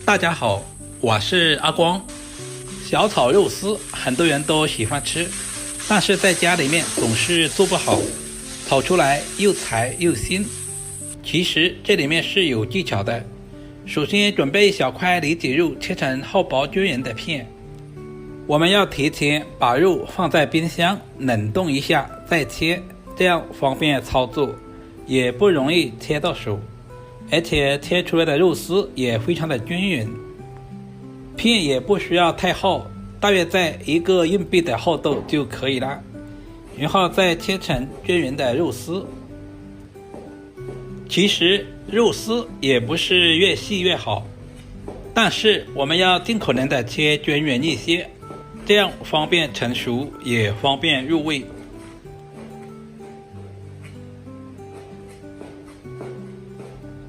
大家好，我是阿光。小炒肉丝很多人都喜欢吃，但是在家里面总是做不好，炒出来又柴又腥。其实这里面是有技巧的。首先准备一小块里脊肉，切成厚薄均匀的片。我们要提前把肉放在冰箱冷冻一下再切，这样方便操作，也不容易切到手，而且切出来的肉丝也非常的均匀。片也不需要太厚，大约在一个硬币的厚度就可以了，然后再切成均匀的肉丝。其实肉丝也不是越细越好，但是我们要尽可能的切均匀一些，这样方便成熟也方便入味。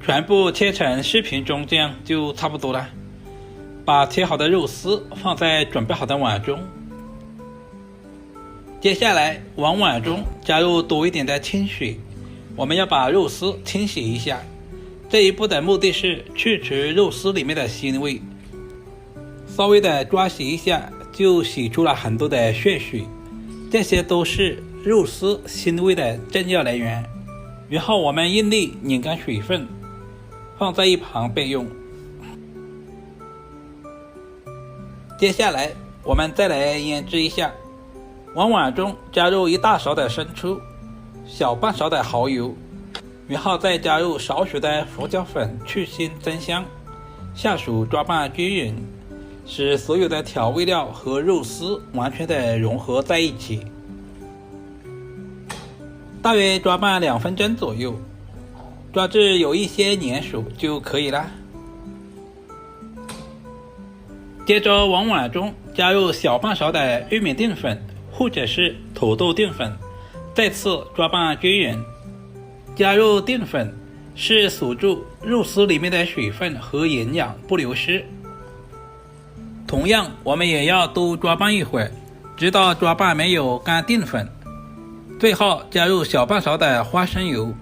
全部切成视频中，这样就差不多了。把切好的肉丝放在准备好的碗中，接下来往碗中加入多一点的清水，我们要把肉丝清洗一下。这一步的目的是去除肉丝里面的腥味，稍微的抓洗一下就洗出了很多的血水，这些都是肉丝腥味的重要来源。然后我们用力拧干水分，放在一旁备用。接下来我们再来腌制一下，往碗中加入一大勺的生抽，小半勺的蚝油，然后再加入少许的胡椒粉去腥增香，下手抓拌均匀，使所有的调味料和肉丝完全的融合在一起。大约抓拌2分钟左右，抓至有一些粘手就可以了。接着往碗中加入小半勺的玉米淀粉或者是土豆淀粉，再次抓拌均匀。加入淀粉是锁住肉丝里面的水分和营养不流失。同样我们也要多抓拌一会儿，直到抓拌没有干淀粉。最后加入小半勺的花生油，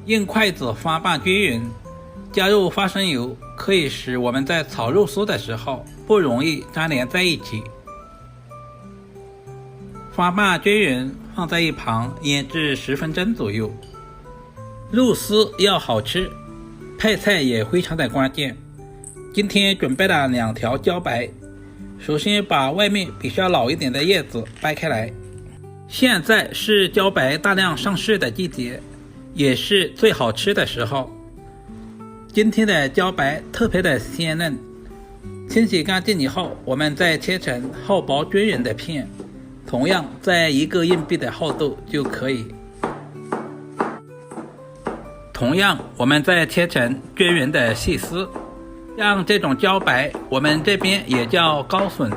用筷子翻拌均匀。加入花生油可以使我们在炒肉丝的时候不容易粘连在一起。翻拌均匀，放在一旁腌制10分钟左右。肉丝要好吃，配菜也非常的关键。今天准备了2条茭白，首先把外面比较老一点的叶子掰开来。现在是茭白大量上市的季节，也是最好吃的时候。今天的茭白特别的鲜嫩，清洗干净以后，我们再切成厚薄均匀的片，同样在一个硬币的厚度就可以。同样我们再切成均匀的细丝。像这种茭白我们这边也叫高笋，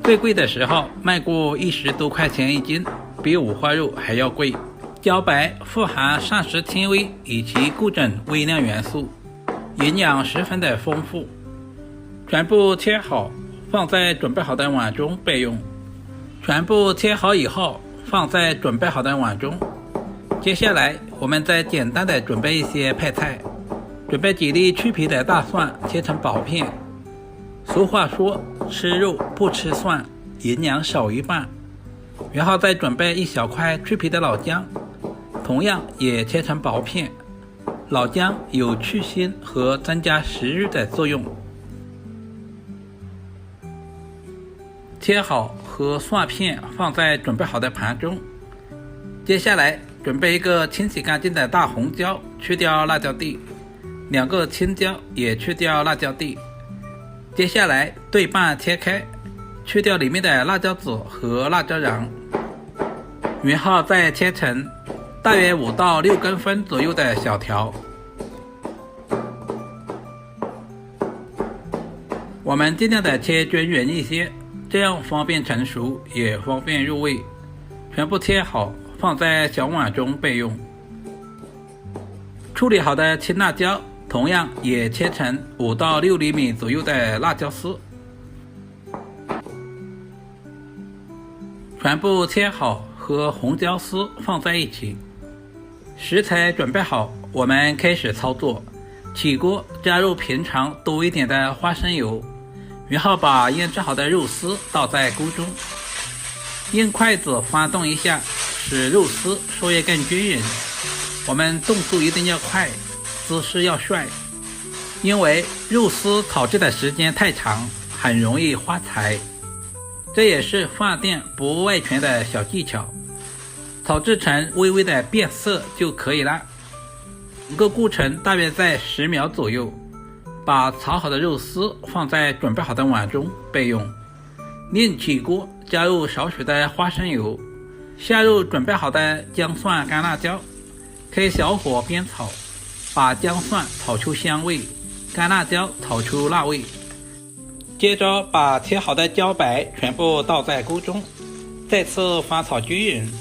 最贵的时候卖过10多块钱一斤，比五花肉还要贵。茭白富含膳食纤维以及各种微量元素，营养十分的丰富。全部切好，放在准备好的碗中备用。全部切好以后，放在准备好的碗中。接下来我们再简单的准备一些配菜，准备几粒去皮的大蒜，切成薄片。俗话说吃肉不吃蒜，营养少一半。然后再准备一小块去皮的老姜，同样也切成薄片。老姜有去腥和增加食欲的作用。切好和蒜片放在准备好的盘中。接下来准备一个清洗干净的大红椒，去掉辣椒蒂，2个青椒也去掉辣椒蒂。接下来对半切开，去掉里面的辣椒籽和辣椒瓤，然后再切成大约5到6公分左右的小条。我们尽量的切均匀一些，这样方便成熟也方便入味。全部切好，放在小碗中备用。处理好的青辣椒同样也切成5到6厘米左右的辣椒丝。全部切好和红椒丝放在一起。食材准备好，我们开始操作。起锅加入平常多一点的花生油，然后把腌制好的肉丝倒在锅中，用筷子翻动一下，使肉丝受液更均匀。我们动作一定要快，姿势要帅，因为肉丝炒制的时间太长，很容易花柴。这也是饭店不外传的小技巧，炒制成微微的变色就可以了。整个过程大约在10秒左右。把炒好的肉丝放在准备好的碗中备用。另起锅加入少许的花生油，下入准备好的姜蒜干辣椒，开小火煸炒，把姜蒜炒出香味，干辣椒炒出辣味。接着把切好的茭白全部倒在锅中，再次翻炒均匀，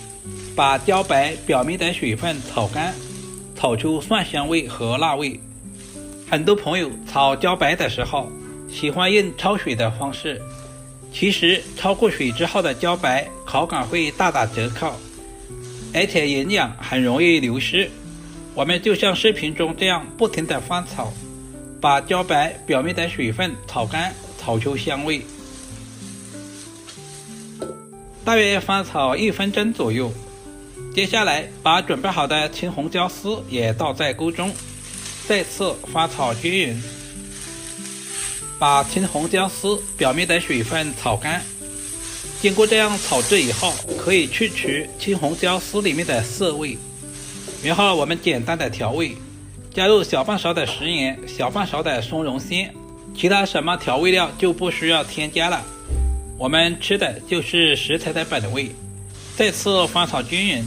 把茭白表面的水分炒干，炒出蒜香味和辣味。很多朋友炒茭白的时候喜欢用焯水的方式，其实焯过水之后的茭白口感会大打折扣，而且营养很容易流失。我们就像视频中这样不停地翻炒，把茭白表面的水分炒干，炒出香味。大约翻炒1分钟左右。接下来把准备好的青红椒丝也倒在锅中，再次翻炒均匀，把青红椒丝表面的水分炒干。经过这样炒制以后，可以去除青红椒丝里面的涩味。然后我们简单的调味，加入小半勺的食盐，小半勺的松茸鲜，其他什么调味料就不需要添加了。我们吃的就是食材的本味。再次翻炒均匀。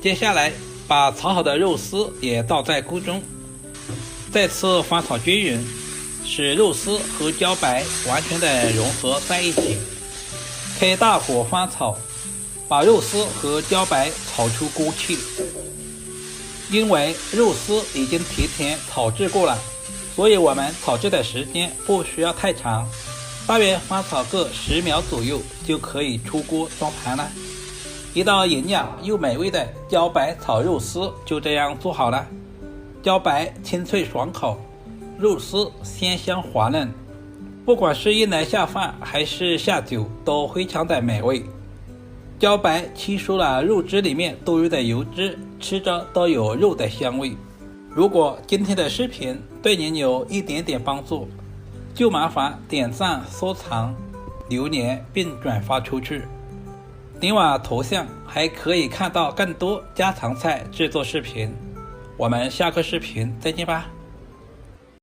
接下来把炒好的肉丝也倒在锅中，再次翻炒均匀，使肉丝和茭白完全的融合在一起。开大火翻炒，把肉丝和茭白炒出锅气。因为肉丝已经提前炒制过了，所以我们炒制的时间不需要太长，大约翻炒个10秒左右就可以出锅装盘了。一道营养又美味的茭白炒肉丝就这样做好了。茭白清脆爽口，肉丝鲜香滑嫩，不管是用来下饭还是下酒都非常的美味。茭白吸收了肉汁里面多余的油脂，吃着都有肉的香味。如果今天的视频对您有一点点帮助，就麻烦点赞、收藏、留言并转发出去。点我头像还可以看到更多家常菜制作视频。我们下个视频再见吧。